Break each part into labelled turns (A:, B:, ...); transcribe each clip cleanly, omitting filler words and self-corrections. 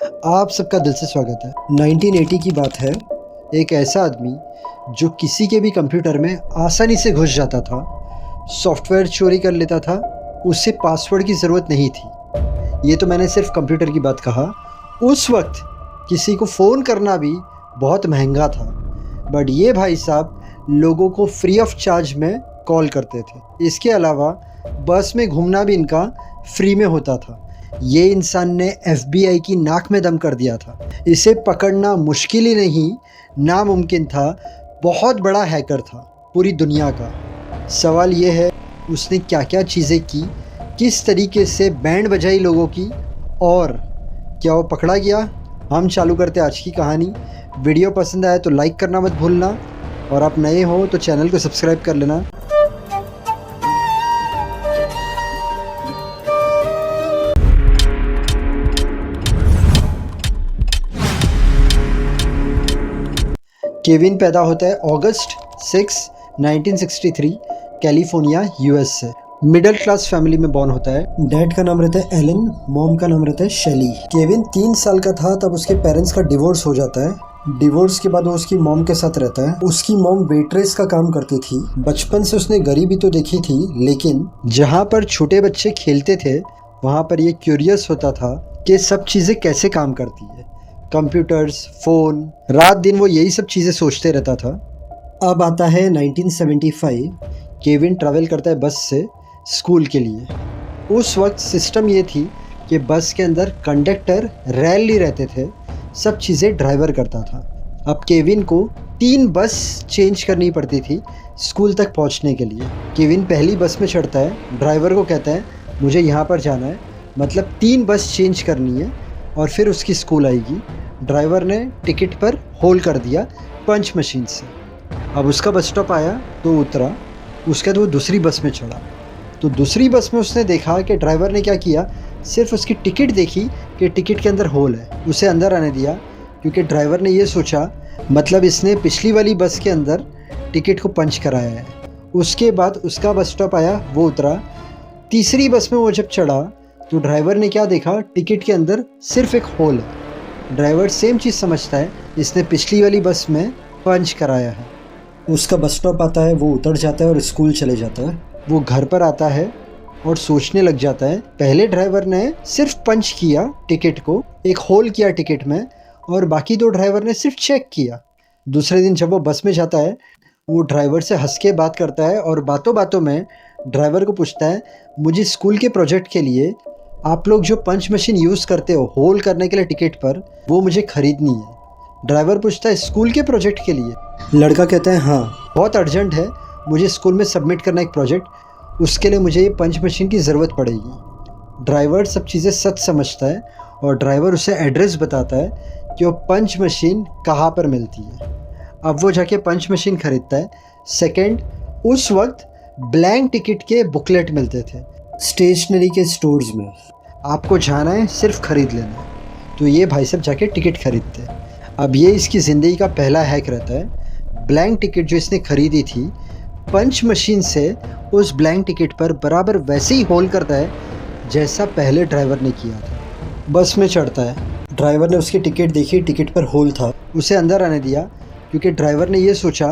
A: आप सबका दिल से स्वागत है। 1980 की बात है। एक ऐसा आदमी जो किसी के भी कंप्यूटर में आसानी से घुस जाता था, सॉफ्टवेयर चोरी कर लेता था, उसे पासवर्ड की ज़रूरत नहीं थी। ये तो मैंने सिर्फ कंप्यूटर की बात कहा। उस वक्त किसी को फ़ोन करना भी बहुत महंगा था, बट ये भाई साहब लोगों को फ्री ऑफ चार्ज में कॉल करते थे। इसके अलावा बस में घूमना भी इनका फ्री में होता था। ये इंसान ने FBI की नाक में दम कर दिया था। इसे पकड़ना मुश्किल ही नहीं, नामुमकिन था। बहुत बड़ा हैकर था पूरी दुनिया का। सवाल ये है, उसने क्या क्या चीज़ें की, किस तरीके से बैंड बजाई लोगों की, और क्या वो पकड़ा गया। हम चालू करते आज की कहानी। वीडियो पसंद आए तो लाइक करना मत भूलना, और आप नए हो तो चैनल को सब्सक्राइब कर लेना। केविन पैदा होता है अगस्त 6, 1963 कैलिफोर्निया US से। मिडिल क्लास फैमिली में बॉर्न होता है। डैड का नाम रहता है एलन, मॉम का नाम रहता है शेली। केविन 3 साल का था तब उसके पेरेंट्स का डिवोर्स हो जाता है। डिवोर्स के बाद वो उसकी मॉम के साथ रहता है। उसकी मॉम वेट्रेस का काम करती थी। बचपन से उसने गरीबी तो देखी थी, लेकिन जहाँ पर छोटे बच्चे खेलते थे वहाँ पर ये क्यूरियस होता था कि सब चीज़ें कैसे काम करती है। कंप्यूटर्स, फ़ोन, रात दिन वो यही सब चीज़ें सोचते रहता था। अब आता है 1975। केविन ट्रैवल करता है बस से स्कूल के लिए। उस वक्त सिस्टम ये थी कि बस के अंदर कंडक्टर रैली रहते थे, सब चीज़ें ड्राइवर करता था। अब केविन को 3 बस चेंज करनी पड़ती थी स्कूल तक पहुंचने के लिए। केविन पहली बस में चढ़ता है, ड्राइवर को कहता है मुझे यहाँ पर जाना है, मतलब 3 बस चेंज करनी है और फिर उसकी स्कूल आएगी। ड्राइवर ने टिकट पर होल कर दिया पंच मशीन से। अब उसका बस स्टॉप आया तो उतरा, उसके बाद वो दूसरी बस में चढ़ा। तो दूसरी बस में उसने देखा कि ड्राइवर ने क्या किया, सिर्फ उसकी टिकट देखी कि टिकट के अंदर होल है, उसे अंदर आने दिया, क्योंकि ड्राइवर ने ये सोचा मतलब इसने पिछली वाली बस के अंदर टिकट को पंच कराया है। उसके बाद उसका बस स्टॉप आया, वो उतरा। तीसरी बस में वो जब चढ़ा तो ड्राइवर ने क्या देखा, टिकट के अंदर सिर्फ एक होल है। ड्राइवर सेम चीज़ समझता है, इसने पिछली वाली बस में पंच कराया है। उसका बस स्टॉप आता है, वो उतर जाता है और स्कूल चले जाता है। वो घर पर आता है और सोचने लग जाता है, पहले ड्राइवर ने सिर्फ पंच किया टिकट को, एक होल किया टिकट में, और बाकी 2 ड्राइवर ने सिर्फ चेक किया। दूसरे दिन जब वो बस में जाता है, वो ड्राइवर से हंस के बात करता है और बातों बातों में ड्राइवर को पूछता है, मुझे स्कूल के प्रोजेक्ट के लिए आप लोग जो पंच मशीन यूज़ करते हो होल करने के लिए टिकट पर, वो मुझे ख़रीदनी है। ड्राइवर पूछता है स्कूल के प्रोजेक्ट के लिए? लड़का कहता है हाँ, बहुत अर्जेंट है, मुझे स्कूल में सबमिट करना एक प्रोजेक्ट, उसके लिए मुझे ये पंच मशीन की ज़रूरत पड़ेगी। ड्राइवर सब चीज़ें सच समझता है और ड्राइवर उसे एड्रेस बताता है कि वो पंच मशीन कहाँ पर मिलती है। अब वो जाके पंच मशीन ख़रीदता है। सेकेंड, उस वक्त ब्लैंक टिकट के बुकलेट मिलते थे स्टेशनरी के स्टोर्स में, आपको जाना है सिर्फ ख़रीद लेना है। तो ये भाई साहब जाके टिकट ख़रीदते हैं। अब ये इसकी ज़िंदगी का पहला हैक रहता है। ब्लैंक टिकट जो इसने ख़रीदी थी, पंच मशीन से उस ब्लैंक टिकट पर बराबर वैसे ही होल करता है जैसा पहले ड्राइवर ने किया था। बस में चढ़ता है, ड्राइवर ने उसकी टिकट देखी, टिकट पर होल था, उसे अंदर आने दिया, क्योंकि ड्राइवर ने ये सोचा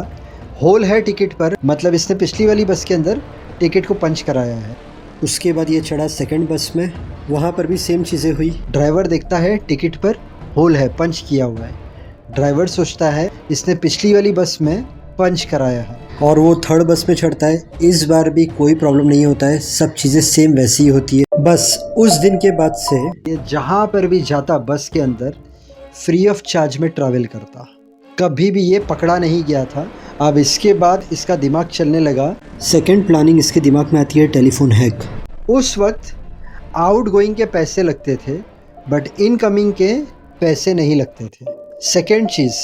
A: होल है टिकट पर, मतलब इसने पिछली वाली बस के अंदर टिकट को पंच कराया है। उसके बाद ये चढ़ा सेकंड बस में, वहाँ पर भी सेम चीज़ें हुई। ड्राइवर देखता है टिकट पर होल है, पंच किया हुआ है। ड्राइवर सोचता है इसने पिछली वाली बस में पंच कराया है, और वो थर्ड बस में चढ़ता है। इस बार भी कोई प्रॉब्लम नहीं होता है, सब चीज़ें सेम वैसी ही होती है। बस उस दिन के बाद से ये जहाँ पर भी जाता बस के अंदर फ्री ऑफ चार्ज में ट्रैवल करता, कभी भी ये पकड़ा नहीं गया था। अब इसके बाद इसका दिमाग चलने लगा। सेकंड प्लानिंग इसके दिमाग में आती है टेलीफोन हैक। उस वक्त आउट गोइंग के पैसे लगते थे, बट इनकमिंग के पैसे नहीं लगते थे। सेकंड चीज़,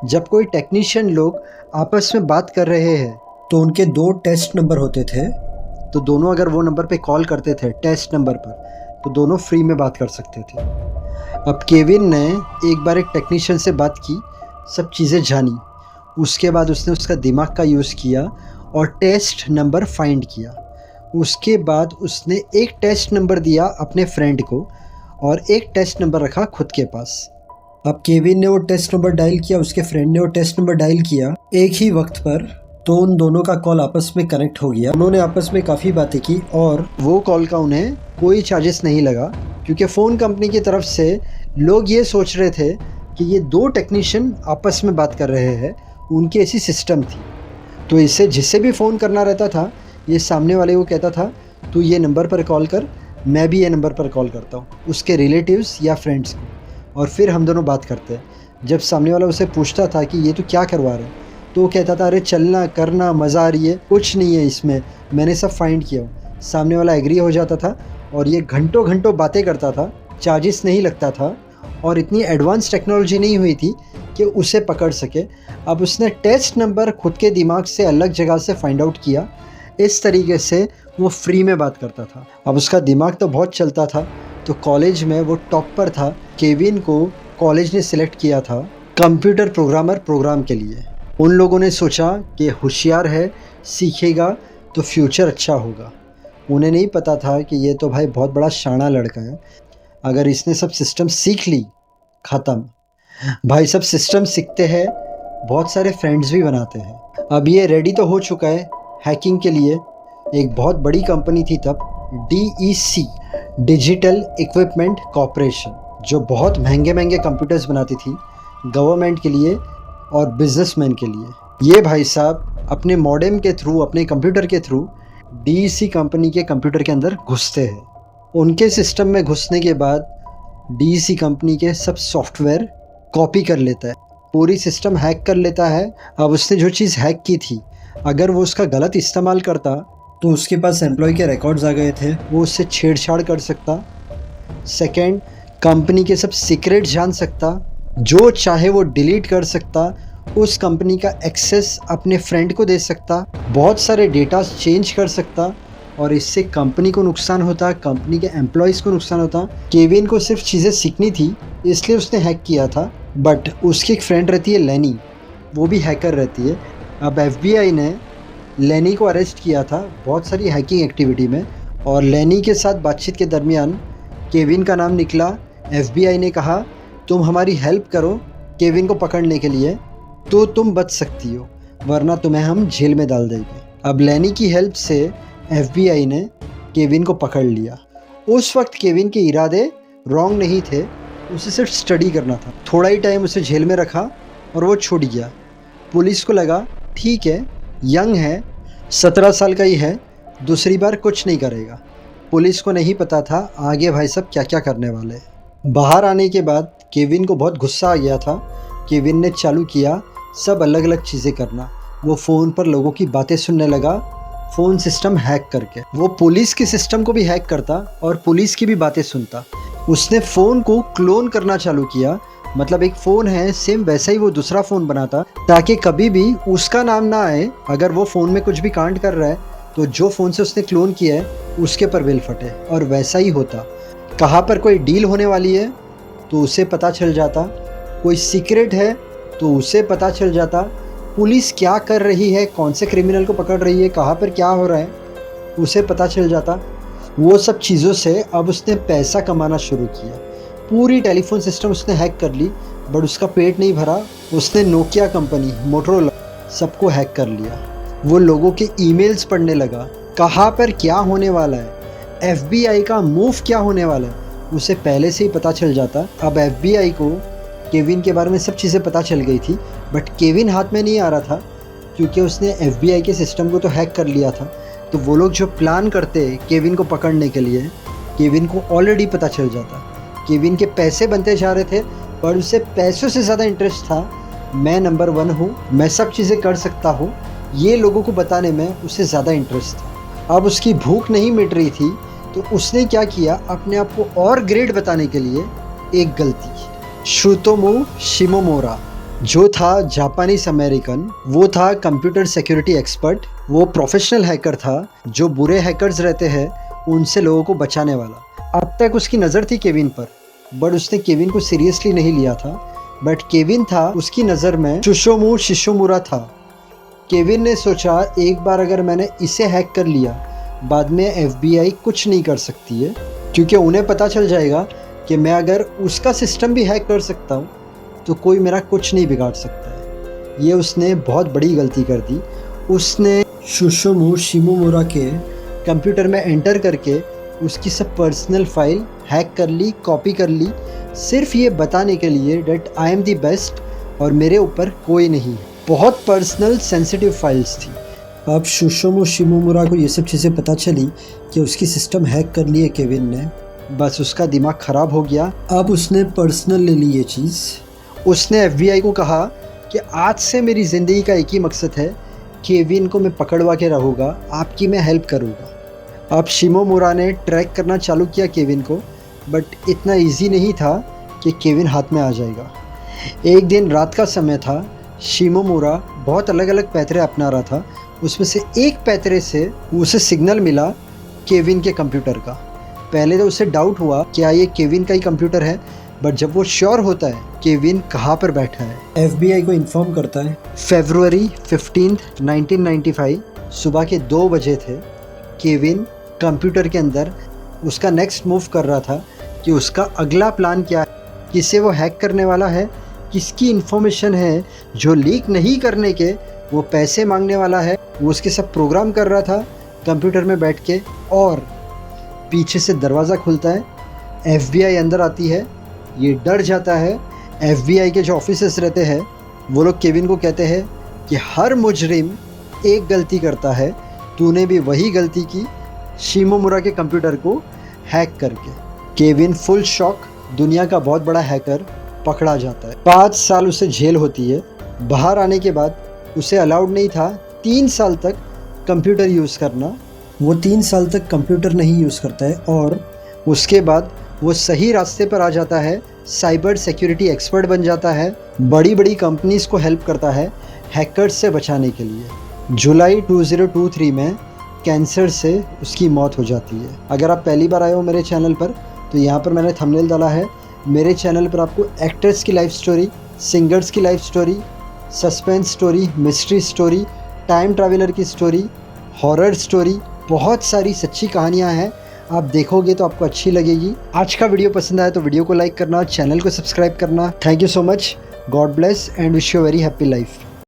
A: जब कोई टेक्नीशियन लोग आपस में बात कर रहे हैं तो उनके 2 टेस्ट नंबर होते थे, तो दोनों अगर वो नंबर पे कॉल करते थे टेस्ट नंबर पर, तो दोनों फ्री में बात कर सकते थे। अब केविन ने एक बार एक टेक्नीशियन से बात की, सब चीज़ें जानी। उसके बाद उसने उसका दिमाग का यूज़ किया और टेस्ट नंबर फाइंड किया। उसके बाद उसने एक टेस्ट नंबर दिया अपने फ्रेंड को, और एक टेस्ट नंबर रखा खुद के पास। अब केविन ने वो टेस्ट नंबर डायल किया, उसके फ्रेंड ने वो टेस्ट नंबर डायल किया एक ही वक्त पर, तो उन दोनों का कॉल आपस में कनेक्ट हो गया। उन्होंने आपस में काफ़ी बातें की और वो कॉल का उन्हें कोई चार्जेस नहीं लगा, क्योंकि फ़ोन कंपनी की तरफ से लोग ये सोच रहे थे कि ये दो टेक्नीशियन आपस में बात कर रहे हैं, उनकी ऐसी सिस्टम थी। तो इससे जिससे भी फ़ोन करना रहता था, ये सामने वाले को कहता था तू ये नंबर पर कॉल कर, मैं भी ये नंबर पर कॉल करता हूँ, उसके रिलेटिव्स या फ्रेंड्स को, और फिर हम दोनों बात करते हैं। जब सामने वाला उसे पूछता था कि ये तू क्या करवा रहे, तो वो कहता था अरे चलना करना मज़ा आ रही है, कुछ नहीं है इसमें, मैंने सब फाइंड किया। सामने वाला एग्री हो जाता था और ये घंटों घंटों बातें करता था, चार्जेस नहीं लगता था, और इतनी एडवांस टेक्नोलॉजी नहीं हुई थी कि उसे पकड़ सके। अब उसने टेस्ट नंबर खुद के दिमाग से अलग जगह से फाइंड आउट किया, इस तरीके से वो फ्री में बात करता था। अब उसका दिमाग तो बहुत चलता था, तो कॉलेज में वो टॉप पर था। केविन को कॉलेज ने सिलेक्ट किया था कंप्यूटर प्रोग्रामर प्रोग्राम के लिए। उन लोगों ने सोचा कि होशियार है, सीखेगा तो फ्यूचर अच्छा होगा। उन्हें नहीं पता था कि ये तो भाई बहुत बड़ा शाना लड़का है, अगर इसने सब सिस्टम सीख ली ख़त्म। भाई सब सिस्टम सीखते हैं, बहुत सारे फ्रेंड्स भी बनाते हैं। अब ये रेडी तो हो चुका है हैकिंग के लिए। एक बहुत बड़ी कंपनी थी तब, DEC, डिजिटल इक्विपमेंट कॉरपोरेशन, जो बहुत महंगे महंगे कंप्यूटर्स बनाती थी गवर्नमेंट के लिए और बिजनेसमैन के लिए। ये भाई साहब अपने मॉडेम के थ्रू, अपने कंप्यूटर के थ्रू DEC कंपनी के कंप्यूटर के अंदर घुसते हैं। उनके सिस्टम में घुसने के बाद DEC कंपनी के सब सॉफ्टवेयर कॉपी कर लेता है, पूरी सिस्टम हैक कर लेता है। अब उसने जो चीज़ हैक की थी, अगर वो उसका गलत इस्तेमाल करता तो उसके पास एम्प्लॉय के रिकॉर्ड्स आ गए थे, वो उससे छेड़छाड़ कर सकता। सेकंड, कंपनी के सब सीक्रेट जान सकता, जो चाहे वो डिलीट कर सकता, उस कंपनी का एक्सेस अपने फ्रेंड को दे सकता, बहुत सारे डेटा चेंज कर सकता, और इससे कंपनी को नुकसान होता, कंपनी के एम्प्लॉयज़ को नुकसान होता। केविन को सिर्फ चीज़ें सीखनी थी, इसलिए उसने हैक किया था। बट उसकी एक फ्रेंड रहती है लेनी, वो भी हैकर रहती है। अब FBI ने लेनी को अरेस्ट किया था बहुत सारी हैकिंग एक्टिविटी में, और लेनी के साथ बातचीत के दरमियान केविन का नाम निकला। FBI ने कहा तुम हमारी हेल्प करो केविन को पकड़ने के लिए, तो तुम बच सकती हो, वरना तुम्हें हम जेल में डाल देंगे। अब लेनी की हेल्प से FBI ने केविन को पकड़ लिया। उस वक्त केविन के इरादे रॉन्ग नहीं थे, उसे सिर्फ स्टडी करना था। थोड़ा ही टाइम उसे जेल में रखा और वो छूट गया। पुलिस को लगा ठीक है, यंग है, 17 साल का ही है, दूसरी बार कुछ नहीं करेगा। पुलिस को नहीं पता था आगे भाई सब क्या क्या करने वाले। बाहर आने के बाद केविन को बहुत गुस्सा आ गया था। केविन ने चालू किया सब अलग अलग चीज़ें करना। वो फ़ोन पर लोगों की बातें सुनने लगा, फ़ोन सिस्टम हैक करके। वो पुलिस के सिस्टम को भी हैक करता और पुलिस की भी बातें सुनता। उसने फ़ोन को क्लोन करना चालू किया, मतलब एक फ़ोन है सेम वैसा ही वो दूसरा फ़ोन बनाता, ताकि कभी भी उसका नाम ना आए। अगर वो फ़ोन में कुछ भी कांड कर रहा है तो जो फ़ोन से उसने क्लोन किया है उसके पर बिल फटे, और वैसा ही होता। कहाँ पर कोई डील होने वाली है तो उसे पता चल जाता, कोई सीक्रेट है तो उसे पता चल जाता, पुलिस क्या कर रही है, कौन से क्रिमिनल को पकड़ रही है, कहाँ पर क्या हो रहा है, उसे पता चल जाता। वो सब चीज़ों से अब उसने पैसा कमाना शुरू किया। पूरी टेलीफोन सिस्टम उसने हैक कर ली, बट उसका पेट नहीं भरा। उसने नोकिया कंपनी, मोटरोला, सबको हैक कर लिया। वो लोगों के ईमेल्स पढ़ने लगा, कहाँ पर क्या होने वाला है, FBI का मूव क्या होने वाला है, उसे पहले से ही पता चल जाता। अब FBI को केविन के बारे में सब चीज़ें पता चल गई थी, बट केविन हाथ में नहीं आ रहा था, क्योंकि उसने FBI के सिस्टम को तो हैक कर लिया था। तो वो लोग जो प्लान करते केविन को पकड़ने के लिए, केविन को ऑलरेडी पता चल जाता। केविन के पैसे बनते जा रहे थे, पर उसे पैसों से ज़्यादा इंटरेस्ट था, मैं नंबर 1 हूँ, मैं सब चीज़ें कर सकता हूँ, ये लोगों को बताने में उसे ज़्यादा इंटरेस्ट था। अब उसकी भूख नहीं मिट रही थी, तो उसने क्या किया, अपने आप को और ग्रेट बताने के लिए एक गलती। शुतोमो शिमोमोरा जो था जापानीज अमेरिकन, वो था कंप्यूटर सिक्योरिटी एक्सपर्ट, वो प्रोफेशनल हैकर था जो बुरे हैकर्स रहते हैं उनसे लोगों को बचाने वाला। अब तक उसकी नज़र थी केविन पर, बट उसने केविन को सीरियसली नहीं लिया था। बट केविन था उसकी नज़र में शुशोमू शिशोमुरा था। केविन ने सोचा एक बार अगर मैंने इसे हैक कर लिया, बाद में FBI कुछ नहीं कर सकती है, क्योंकि उन्हें पता चल जाएगा कि मैं अगर उसका सिस्टम भी हैक कर सकता हूँ तो कोई मेरा कुछ नहीं बिगाड़ सकता है। ये उसने बहुत बड़ी गलती कर दी। उसने सुशोमू शिमोमुरा के कंप्यूटर में एंटर करके उसकी सब पर्सनल फाइल हैक कर ली, कॉपी कर ली, सिर्फ ये बताने के लिए that I am the best और मेरे ऊपर कोई नहीं। बहुत पर्सनल सेंसिटिव फाइल्स थी। अब सुशोमू शिमोमुरा को ये सब चीज़ें पता चली कि उसकी सिस्टम हैक कर ली है केविन ने। बस उसका दिमाग ख़राब हो गया। अब उसने पर्सनल ले ली ये चीज़। उसने FBI को कहा कि आज से मेरी ज़िंदगी का एक ही मकसद है, केविन को मैं पकड़वा के रहूँगा, आपकी मैं हेल्प करूँगा। अब शिमोमुरा ने ट्रैक करना चालू किया केविन को, बट इतना इजी नहीं था कि केविन हाथ में आ जाएगा। एक दिन रात का समय था। शिमोमुरा बहुत अलग अलग पैतरे अपना रहा था। उसमें से एक पैतरे से उसे सिग्नल मिला केविन के कंप्यूटर का। पहले तो उसे डाउट हुआ क्या ये केविन का ही कंप्यूटर है, बट जब वो श्योर होता है केविन कहाँ पर बैठा है, FBI को इन्फॉर्म करता है। फरवरी 15, 1995 सुबह के 2 बजे थे। केविन कंप्यूटर के अंदर उसका नेक्स्ट मूव कर रहा था कि उसका अगला प्लान क्या है, किसे वो हैक करने वाला है, किसकी इन्फॉर्मेशन है जो लीक नहीं करने के वो पैसे मांगने वाला है। वो उसके सब प्रोग्राम कर रहा था कंप्यूटर में बैठ के। और पीछे से दरवाज़ा खुलता है, FBI अंदर आती है। ये डर जाता है। FBI के जो ऑफिसर्स रहते हैं वो लोग केविन को कहते हैं कि हर मुजरिम एक गलती करता है, तूने भी वही गलती की शिमोमुरा के कंप्यूटर को हैक करके। केविन फुल शॉक, दुनिया का बहुत बड़ा हैकर पकड़ा जाता है। 5 साल उसे जेल होती है। बाहर आने के बाद उसे अलाउड नहीं था 3 साल तक कंप्यूटर यूज़ करना। वो 3 साल तक कंप्यूटर नहीं यूज़ करता है और उसके बाद वो सही रास्ते पर आ जाता है, साइबर सिक्योरिटी एक्सपर्ट बन जाता है, बड़ी बड़ी कंपनीज़ को हेल्प करता है हैकर्स से बचाने के लिए। जुलाई 2023 में कैंसर से उसकी मौत हो जाती है। अगर आप पहली बार आए हो मेरे चैनल पर तो यहाँ पर मैंने थंबनेल डाला है। मेरे चैनल पर आपको एक्टर्स की लाइफ स्टोरी, सिंगर्स की life story, suspense story, mystery story, time traveller की स्टोरी, हॉरर स्टोरी, बहुत सारी सच्ची कहानियाँ हैं। आप देखोगे तो आपको अच्छी लगेगी। आज का वीडियो पसंद आया तो वीडियो को लाइक करना, चैनल को सब्सक्राइब करना। Thank you so much. God bless and wish you very happy life.